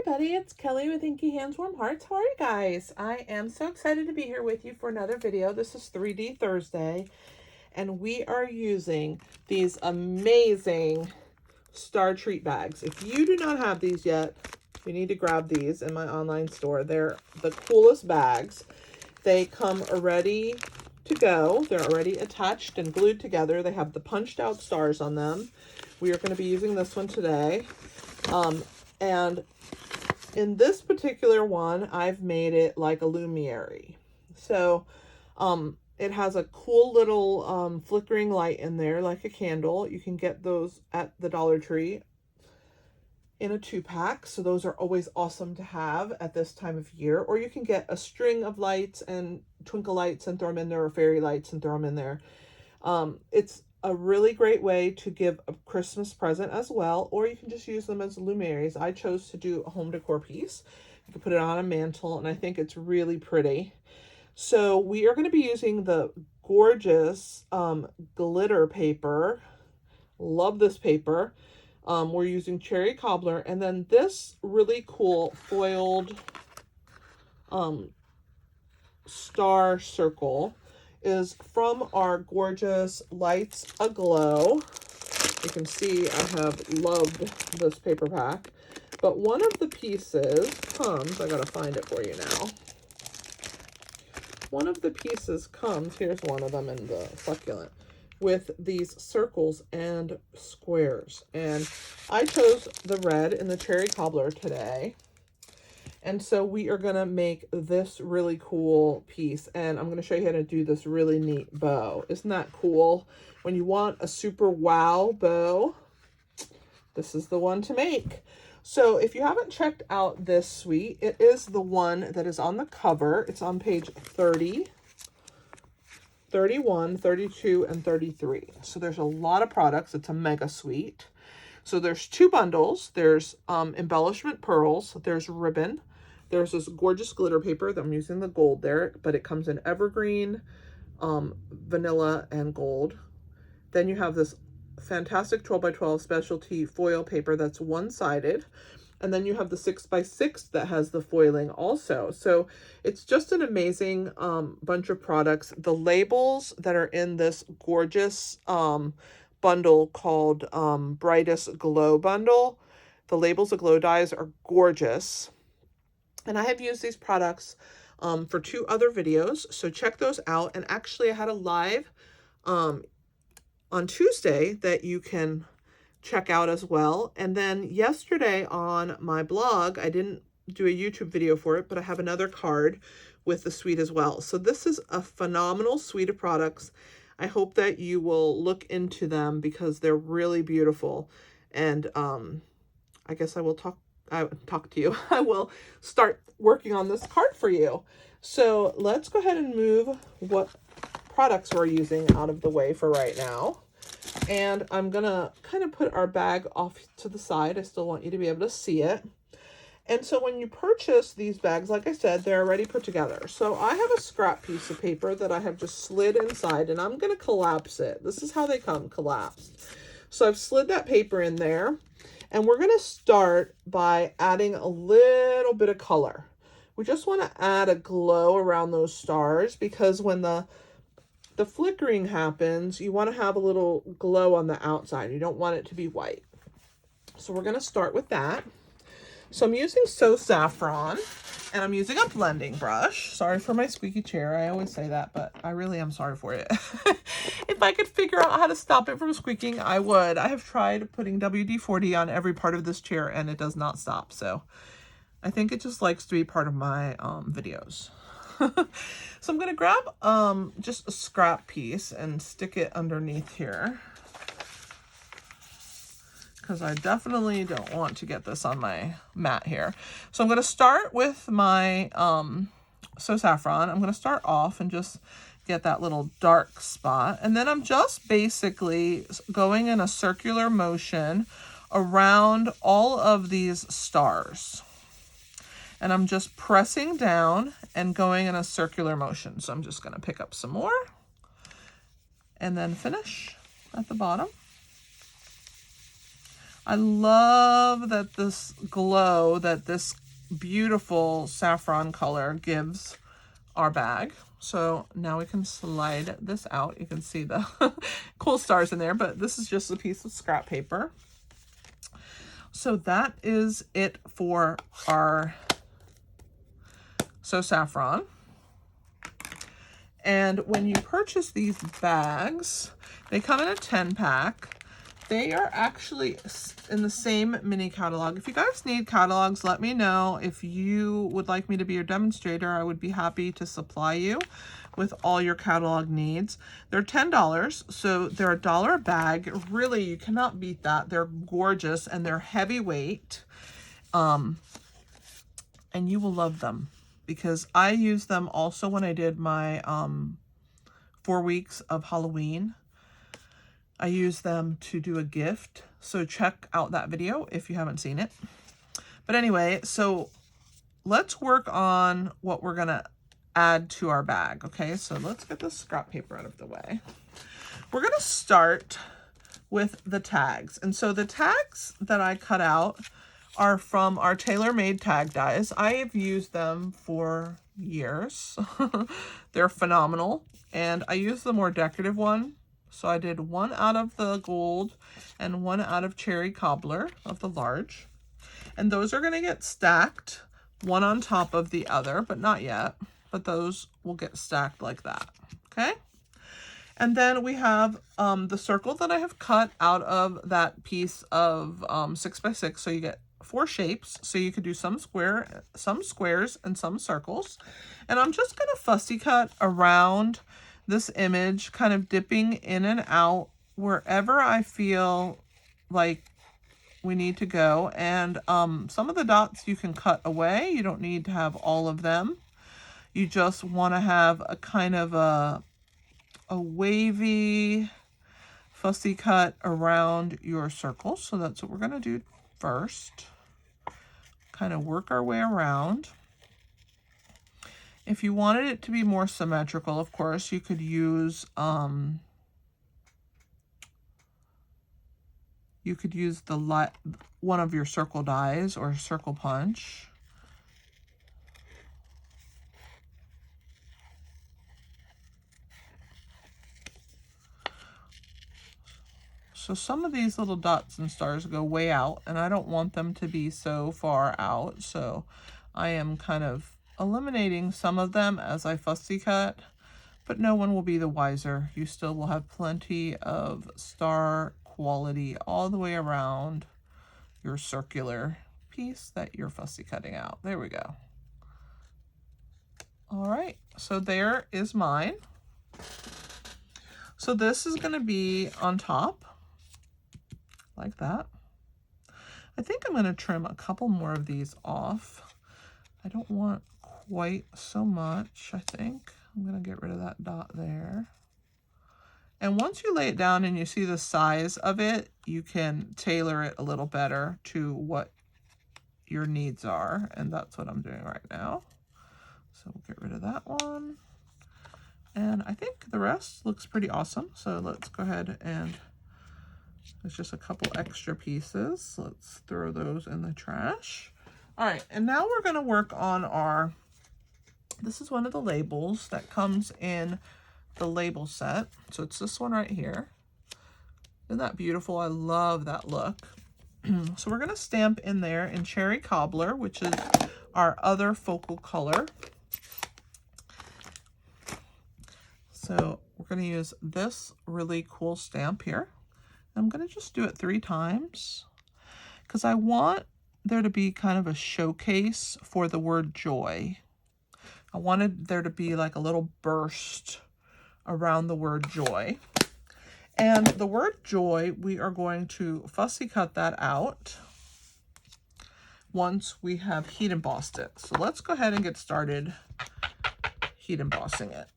everybody, it's Kelly with Inky Hands Warm Hearts. How are you guys? I am so excited to be here with you for another video. This is 3D Thursday, and we are using these amazing Star Treat bags. If you do not have these yet, you need to grab these in my online store. They're the coolest bags. They come ready to go. They're already attached and glued together. They have the punched out stars on them. We are going to be using this one today. And in this particular one, I've made it like a luminary. So, it has a cool little flickering light in there, like a candle. You can get those at the Dollar Tree in a 2-pack. So those are always awesome to have at this time of year. Or you can get a string of lights and twinkle lights and throw them in there, or fairy lights and throw them in there. It's a really great way to give a Christmas present as well, or you can just use them as luminaries. I chose to do a home decor piece. You can put it on a mantle, and I think it's really pretty. So we are going to be using the gorgeous glitter paper. Love this paper. We're using cherry cobbler, and then this really cool foiled star circle is from our gorgeous Lights Aglow. You can see I have loved this paper pack. But one of the pieces comes, I gotta find it for you now. One of the pieces comes, here's one of them in the succulent, with these circles and squares. And I chose the red in the cherry cobbler today. And so we are going to make this really cool piece, and I'm going to show you how to do this really neat bow. Isn't that cool? When you want a super wow bow, this is the one to make. So if you haven't checked out this suite, it is the one that is on the cover. It's on page 30, 31, 32, and 33. So there's a lot of products. It's a mega suite. So there's 2 bundles. There's embellishment pearls. There's ribbon. There's this gorgeous glitter paper that I'm using the gold there, but it comes in evergreen, vanilla, and gold. Then you have this fantastic 12x12 specialty foil paper that's one-sided. And then you have the 6x6 that has the foiling also. So it's just an amazing bunch of products. The labels that are in this gorgeous bundle called Brightest Glow Bundle, the Labels of Glow dies are gorgeous. And I have used these products for 2 other videos, so check those out. And actually, I had a live on Tuesday that you can check out as well. And then yesterday on my blog, I didn't do a YouTube video for it, but I have another card with the suite as well. So this is a phenomenal suite of products. I hope that you will look into them because they're really beautiful. And I guess I will talk to you. I will start working on this card for you. So let's go ahead and move what products we're using out of the way for right now. And I'm gonna kind of put our bag off to the side. I still want you to be able to see it. And so when you purchase these bags, like I said, they're already put together. So I have a scrap piece of paper that I have just slid inside, and I'm gonna collapse it. This is how they come, collapsed. So I've slid that paper in there. And we're going to start by adding a little bit of color. We just want to add a glow around those stars because when the flickering happens, you want to have a little glow on the outside. You don't want it to be white. So we're going to start with that. So I'm using So Saffron, and I'm using a blending brush. Sorry for my squeaky chair. I always say that, but I really am sorry for it. If I could figure out how to stop it from squeaking, I would. I have tried putting WD-40 on every part of this chair, and it does not stop. So I think it just likes to be part of my videos. So I'm going to grab just a scrap piece and stick it underneath here, because I definitely don't want to get this on my mat here. So I'm going to start with my So Saffron. I'm going to start off and just get that little dark spot. And then I'm just basically going in a circular motion around all of these stars. And I'm just pressing down and going in a circular motion. So I'm just going to pick up some more and then finish at the bottom. I love that this glow, that this beautiful saffron color gives our bag. So now we can slide this out. You can see the cool stars in there, but this is just a piece of scrap paper. So that is it for our So Saffron. And when you purchase these bags, they come in a 10-pack. They are actually in the same mini catalog. If you guys need catalogs, let me know. If you would like me to be your demonstrator, I would be happy to supply you with all your catalog needs. They're $10, so they're $1 a bag. Really, you cannot beat that. They're gorgeous and they're heavyweight. And you will love them because I use them also when I did my 4 weeks of Halloween. I use them to do a gift, so check out that video if you haven't seen it. But anyway, so let's work on what we're gonna add to our bag, okay? So let's get the scrap paper out of the way. We're gonna start with the tags. And so the tags that I cut out are from our tailor-made tag dies. I have used them for years. They're phenomenal. And I use the more decorative one. So I did one out of the gold and one out of cherry cobbler of the large. And those are going to get stacked one on top of the other, but not yet. But those will get stacked like that. Okay. And then we have the circle that I have cut out of that piece of 6x6. So you get 4 shapes. So you could do some squares, and some circles. And I'm just going to fussy cut around this image, kind of dipping in and out wherever I feel like we need to go. And some of the dots you can cut away. You don't need to have all of them. You just want to have a kind of a wavy fussy cut around your circle. So that's what we're going to do first. Kind of work our way around. If you wanted it to be more symmetrical, of course, you could use the one of your circle dies or circle punch. So some of these little dots and stars go way out, and I don't want them to be so far out. So I am kind of eliminating some of them as I fussy cut, but no one will be the wiser. You still will have plenty of star quality all the way around your circular piece that you're fussy cutting out. There we go. All right, so there is mine. So this is going to be on top like that. I think I'm going to trim a couple more of these off. I don't want quite so much, I think. I'm going to get rid of that dot there. And once you lay it down and you see the size of it, you can tailor it a little better to what your needs are. And that's what I'm doing right now. So we'll get rid of that one. And I think the rest looks pretty awesome. So let's go ahead and there's just a couple extra pieces. Let's throw those in the trash. All right, and now we're going to work on our, this is one of the labels that comes in the label set. So it's this one right here. Isn't that beautiful? I love that look. So we're going to stamp in there in cherry cobbler, which is our other focal color. So we're going to use this really cool stamp here. I'm going to just do it 3 times because I want there to be kind of a showcase for the word joy. I wanted there to be like a little burst around the word joy. And the word joy, we are going to fussy cut that out once we have heat embossed it. So let's go ahead and get started heat embossing it.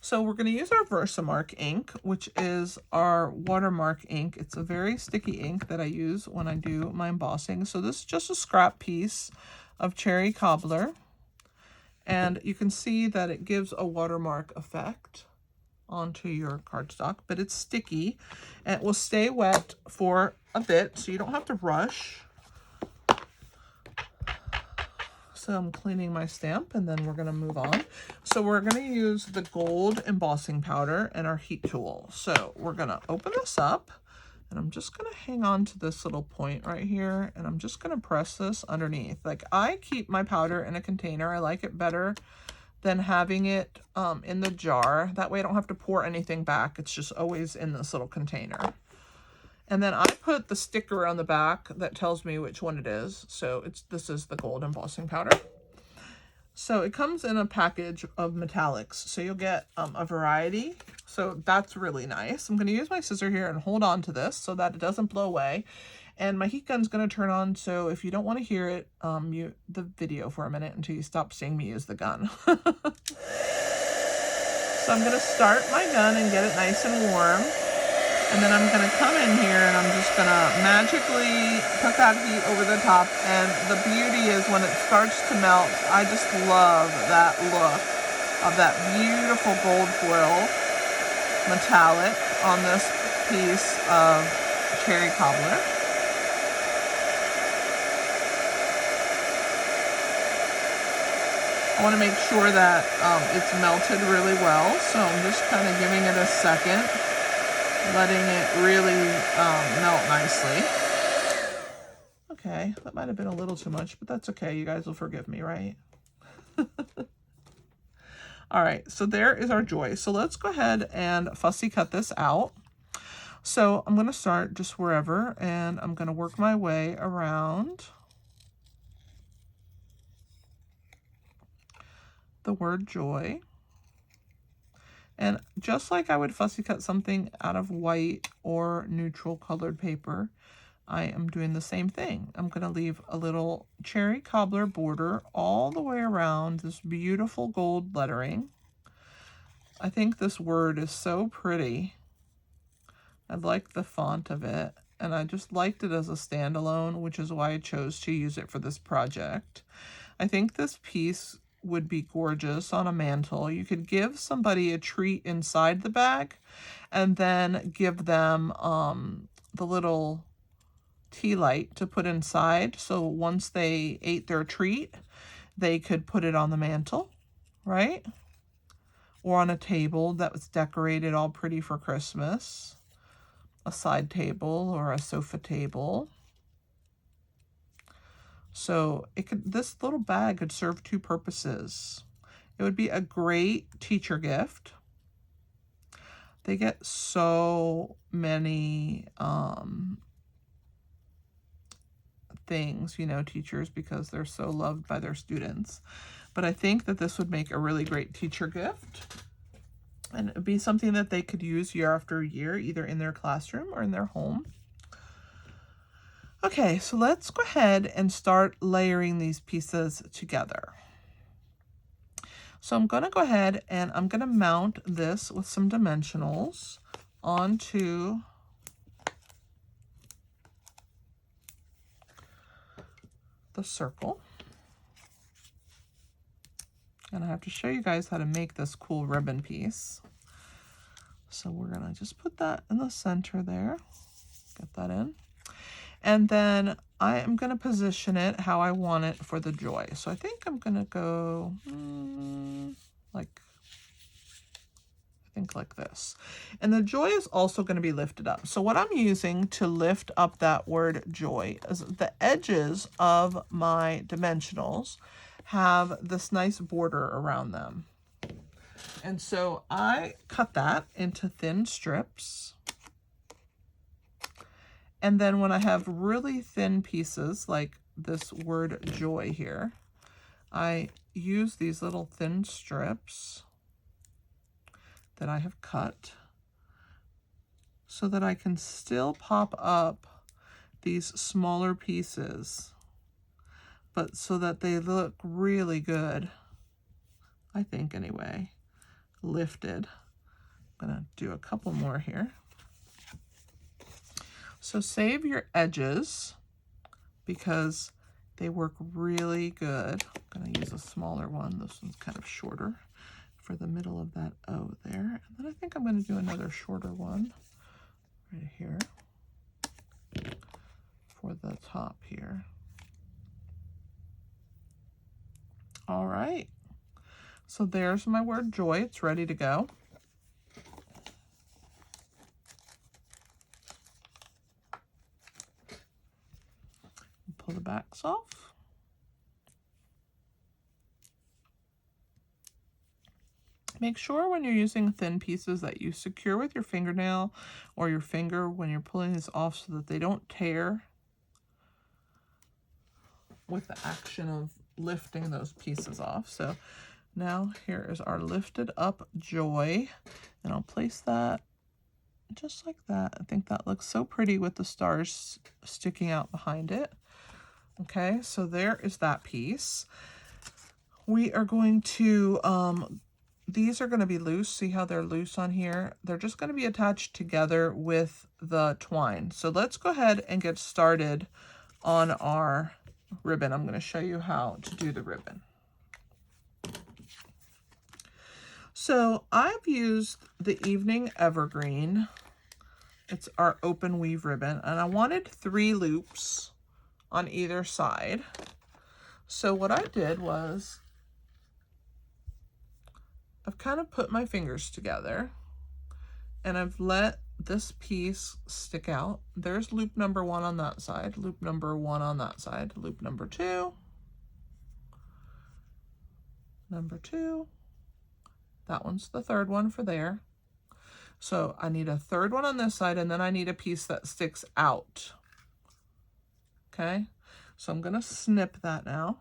So we're going to use our Versamark ink, which is our watermark ink. It's a very sticky ink that I use when I do my embossing. So this is just a scrap piece of cherry cobbler. And you can see that it gives a watermark effect onto your cardstock, but it's sticky and it will stay wet for a bit, so you don't have to rush. So I'm cleaning my stamp and then we're going to move on. So we're going to use the gold embossing powder and our heat tool. So we're going to open this up and I'm just going to hang on to this little point right here and I'm just going to press this underneath. Like, I keep my powder in a container. I like it better than having it in the jar. That way I don't have to pour anything back. It's just always in this little container. And then I put the sticker on the back that tells me which one it is. So this is the gold embossing powder. So it comes in a package of metallics. So you'll get a variety. So that's really nice. I'm going to use my scissor here and hold on to this so that it doesn't blow away. And my heat gun's going to turn on. So if you don't want to hear it, mute the video for a minute until you stop seeing me use the gun. So I'm going to start my gun and get it nice and warm. And then I'm going to come in here and I'm just going to magically put that heat over the top. And the beauty is when it starts to melt, I just love that look of that beautiful gold foil metallic on this piece of cherry cobbler. I want to make sure that it's melted really well. So I'm just kind of giving it a second, letting it really melt nicely. Okay, that might have been a little too much, but that's okay. You guys will forgive me, right? All right, so there is our Joy. So let's go ahead and fussy cut this out. So I'm going to start just wherever, and I'm going to work my way around the word Joy. And just like I would fussy cut something out of white or neutral colored paper, I am doing the same thing. I'm going to leave a little cherry cobbler border all the way around this beautiful gold lettering. I think this word is so pretty. I like the font of it, and I just liked it as a standalone, which is why I chose to use it for this project. I think this piece would be gorgeous on a mantle. You could give somebody a treat inside the bag and then give them the little tea light to put inside. So once they ate their treat, they could put it on the mantle, right? Or on a table that was decorated all pretty for Christmas. A side table or a sofa table. So this little bag could serve two purposes. It would be a great teacher gift. They get so many things, you know, teachers, because they're so loved by their students. But I think that this would make a really great teacher gift. And it would be something that they could use year after year, either in their classroom or in their home. Okay, so let's go ahead and start layering these pieces together. So I'm going to go ahead and I'm going to mount this with some dimensionals onto the circle. And I have to show you guys how to make this cool ribbon piece. So we're going to just put that in the center there. Get that in. And then I am going to position it how I want it for the Joy. So I think I'm going to go like this. And the Joy is also going to be lifted up. So what I'm using to lift up that word Joy is the edges of my dimensionals have this nice border around them. And so I cut that into thin strips. And then when I have really thin pieces, like this word Joy here, I use these little thin strips that I have cut so that I can still pop up these smaller pieces, but so that they look really good, I think anyway, lifted. I'm gonna do a couple more here. So save your edges because they work really good. I'm going to use a smaller one. This one's kind of shorter for for the middle of that O there. And then I think I'm going to do another shorter one right here for the top here. All right. So there's my word joy. It's ready to go. Pull the backs off. Make sure when you're using thin pieces that you secure with your fingernail or your finger when you're pulling this off so that they don't tear with the action of lifting those pieces off. So now here is our lifted up joy, and I'll place that just like that. I think that looks so pretty with the stars sticking out behind it. Okay, so there is that piece. We are going to, these are going to be loose. See how they're loose on here? They're just going to be attached together with the twine. So let's go ahead and get started on our ribbon. I'm going to show you how to do the ribbon. So I've used the Evening Evergreen. It's our open weave ribbon, and I wanted 3 loops on either side. So what I did was I've kind of put my fingers together and I've let this piece stick out. There's loop number 1 on that side, loop number 1 on that side, loop number 2, number 2. That one's the 3rd one for there. So I need a 3rd one on this side, and then I need a piece that sticks out. Okay, so I'm gonna snip that now.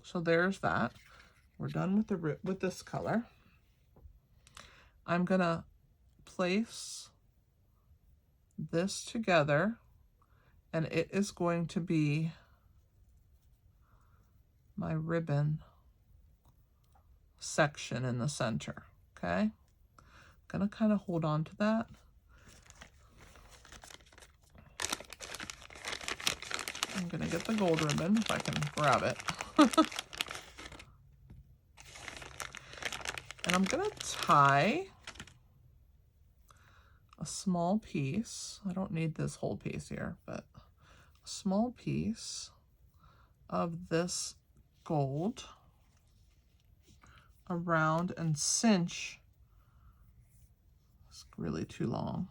So there's that. We're done with this color. I'm gonna place this together, and it is going to be my ribbon section in the center. Okay, I'm gonna kind of hold on to that. I'm gonna get the gold ribbon if I can grab it. And I'm gonna tie a small piece. I don't need this whole piece here, but a small piece of this gold around and cinch. It's really too long,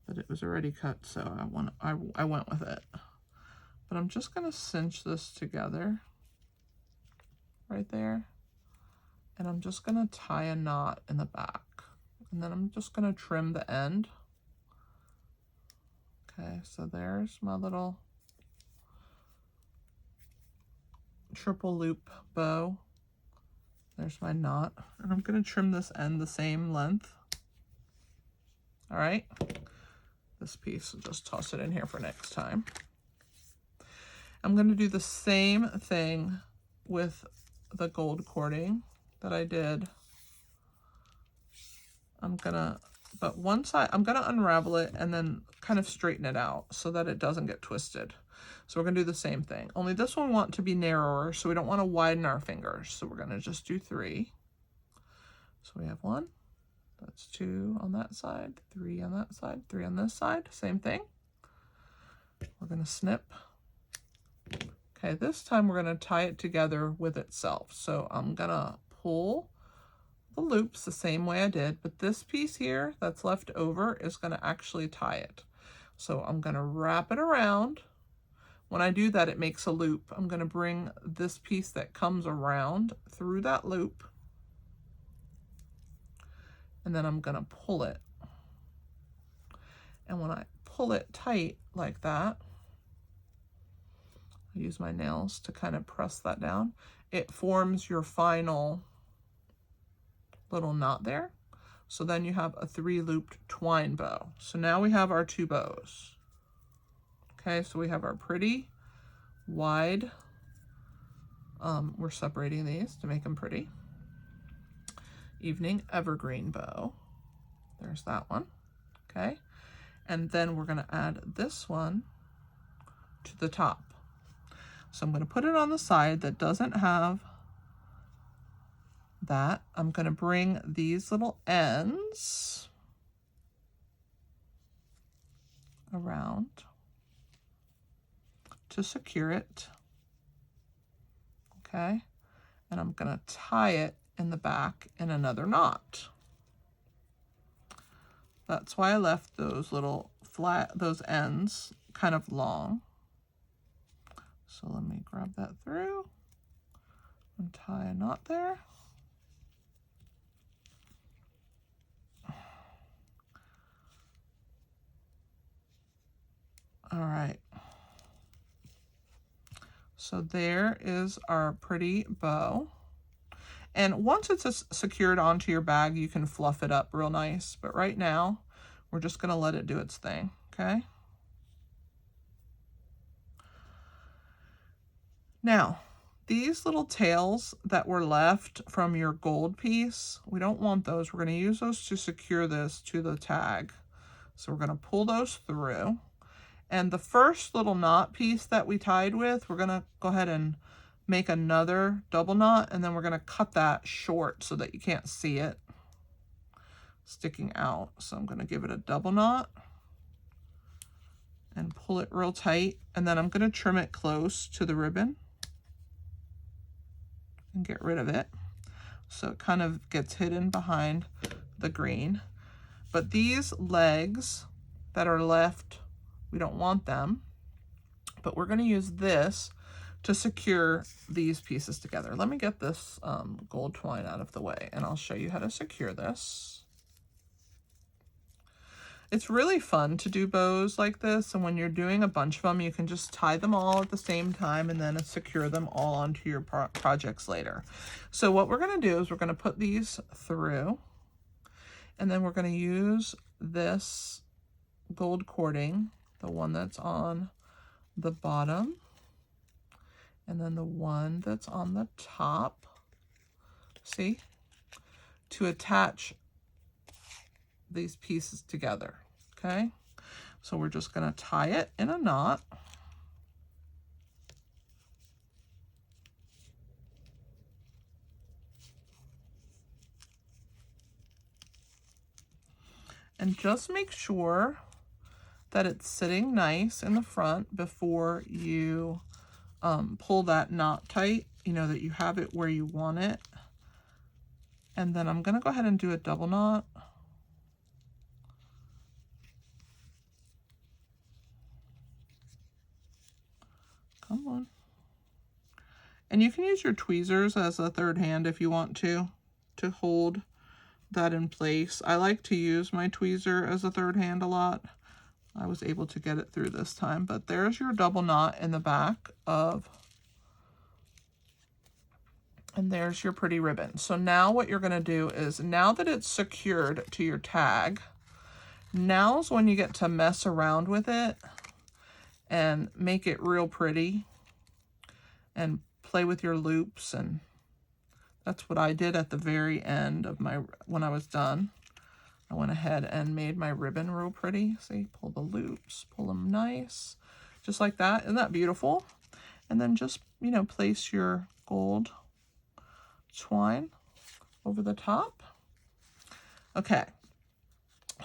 but it was already cut, so I went with it. But I'm just going to cinch this together right there, and I'm just going to tie a knot in the back, and then I'm just going to trim the end. Okay, so there's my little triple loop bow. There's my knot, and I'm going to trim this end the same length. All right, this piece, I'll just toss it in here for next time. I'm going to do the same thing with the gold cording that I did. But one side, I'm going to unravel it and then kind of straighten it out so that it doesn't get twisted. So we're going to do the same thing. Only this one we want to be narrower, so we don't want to widen our fingers. So we're going to just do 3. So we have 1, that's 2 on that side, 3 on that side, 3 on this side, same thing. We're going to snip. Okay, this time we're going to tie it together with itself. So I'm going to pull the loops the same way I did, but this piece here that's left over is going to actually tie it. So I'm going to wrap it around. When I do that, it makes a loop. I'm going to bring this piece that comes around through that loop, and then I'm going to pull it. And when I pull it tight like that, I use my nails to kind of press that down. It forms your final little knot there. So then you have a 3-looped twine bow. So now we have our 2 bows. Okay, so we have our pretty wide, we're separating these to make them pretty. Evening Evergreen bow. There's that one. Okay, and then we're going to add this one to the top. So I'm going to put it on the side that doesn't have that. I'm going to bring these little ends around to secure it. Okay, and I'm going to tie it in the back in another knot. That's why I left those little those ends kind of long. So let me grab that through and tie a knot there. All right. So there is our pretty bow. And once it's secured onto your bag, you can fluff it up real nice. But right now, we're just going to let it do its thing, okay? Now, these little tails that were left from your gold piece, we don't want those. We're going to use those to secure this to the tag. So we're going to pull those through. And the first little knot piece that we tied with, we're going to go ahead and make another double knot, and then we're going to cut that short so that you can't see it sticking out. So I'm going to give it a double knot and pull it real tight, and then I'm going to trim it close to the ribbon and get rid of it so it kind of gets hidden behind the green. But these legs that are left, we don't want them, but we're going to use this to secure these pieces together. Let me get this gold twine out of the way, and I'll show you how to secure this. It's really fun to do bows like this, and when you're doing a bunch of them, you can just tie them all at the same time and then secure them all onto your projects later. So what we're going to do is we're going to put these through, and then we're going to use this gold cording, the one that's on the bottom, and then the one that's on the top, see, to attach these pieces together, okay? So we're just going to tie it in a knot. And just make sure that it's sitting nice in the front before you pull that knot tight, you know, that you have it where you want it. And then I'm going to go ahead and do a double knot. Come on. And you can use your tweezers as a third hand if you want to hold that in place. I like to use my tweezer as a third hand a lot. I was able to get it through this time, but there's your double knot in the back of, and there's your pretty ribbon. So now what you're going to do is, now that it's secured to your tag, now's when you get to mess around with it and make it real pretty and play with your loops. And that's what I did at the very end of my, when I was done. I went ahead and made my ribbon real pretty. See, pull the loops, pull them nice, just like that. Isn't that beautiful? And then just, you know, place your gold twine over the top. Okay,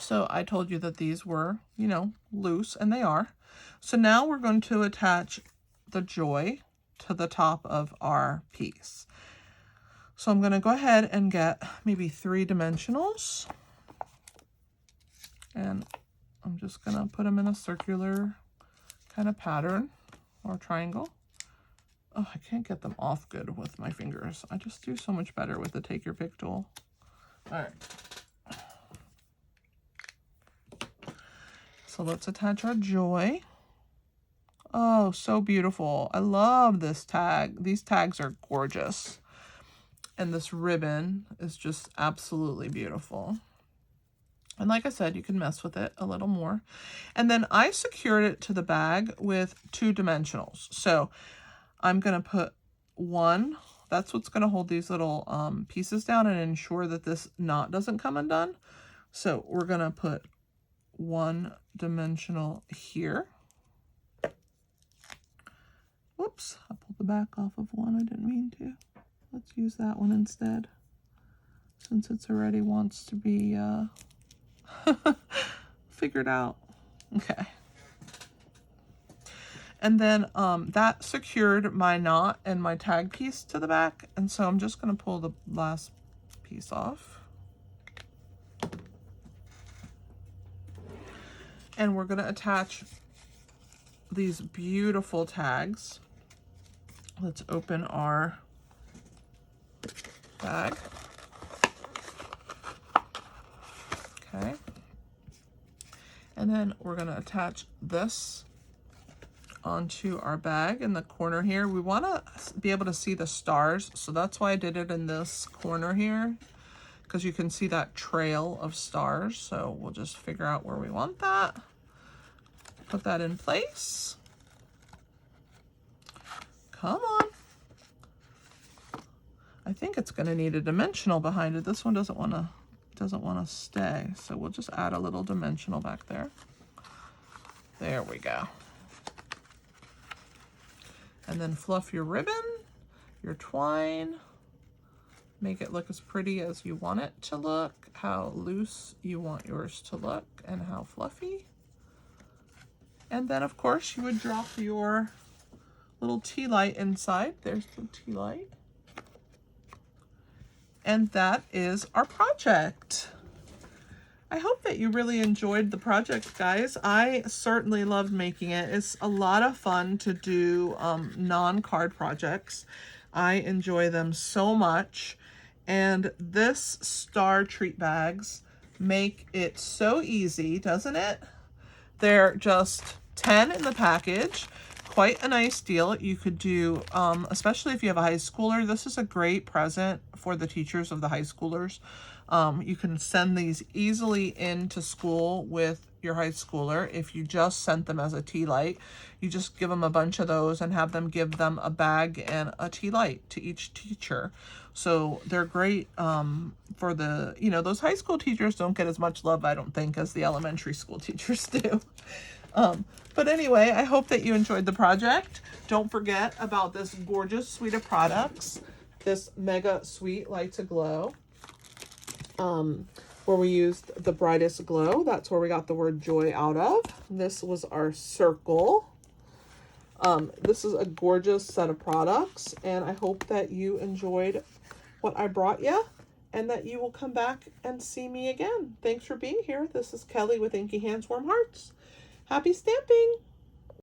so I told you that these were, you know, loose, and they are. So now we're going to attach the Joy to the top of our piece. So I'm going to go ahead and get maybe 3 dimensionals. And I'm just going to put them in a circular kind of pattern or triangle. Oh, I can't get them off good with my fingers. I just do so much better with the Take Your Pick tool. All right. So let's attach our Joy. Oh, so beautiful. I love this tag. These tags are gorgeous. And this ribbon is just absolutely beautiful. And like I said, you can mess with it a little more. And then I secured it to the bag with 2 dimensionals. So I'm going to put 1, that's what's going to hold these little pieces down and ensure that this knot doesn't come undone. So we're going to put 1 dimensional here. Whoops, I pulled the back off of one. I didn't mean to. Let's use that one instead, since it's already wants to be figured out. Okay. And then that secured my knot and my tag piece to the back. And so I'm just going to pull the last piece off. And we're going to attach these beautiful tags. Let's open our bag. Okay. And then we're going to attach this onto our bag in the corner here. We want to be able to see the stars, so that's why I did it in this corner here, because you can see that trail of stars. So we'll just figure out where we want that. Put that in place. Come on. I think it's going to need a dimensional behind it. This one doesn't want to stay, so we'll just add a little dimensional back there. There we go. And then fluff your ribbon, your twine, make it look as pretty as you want it to look, how loose you want yours to look, and how fluffy. And then, of course, you would drop your little tea light inside. There's the tea light. And that is our project. I hope that you really enjoyed the project, guys. I certainly loved making it. It's a lot of fun to do non-card projects. I enjoy them so much. And this star treat bags make it so easy, doesn't it? They're just 10 in the package. Quite a nice deal. You could do, especially if you have a high schooler, this is a great present for the teachers of the high schoolers. You can send these easily into school with your high schooler. If you just sent them as a tea light, you just give them a bunch of those and have them give them a bag and a tea light to each teacher. So they're great for the, those high school teachers don't get as much love, I don't think, as the elementary school teachers do. But anyway, I hope that you enjoyed the project. Don't forget about this gorgeous suite of products, this mega suite Lights Aglow, where we used the brightest glow. That's where we got the word joy out of. This was our circle. This is a gorgeous set of products, and I hope that you enjoyed what I brought you and that you will come back and see me again. Thanks for being here. This is Kelly with Inky Hands Warm Hearts. Happy stamping!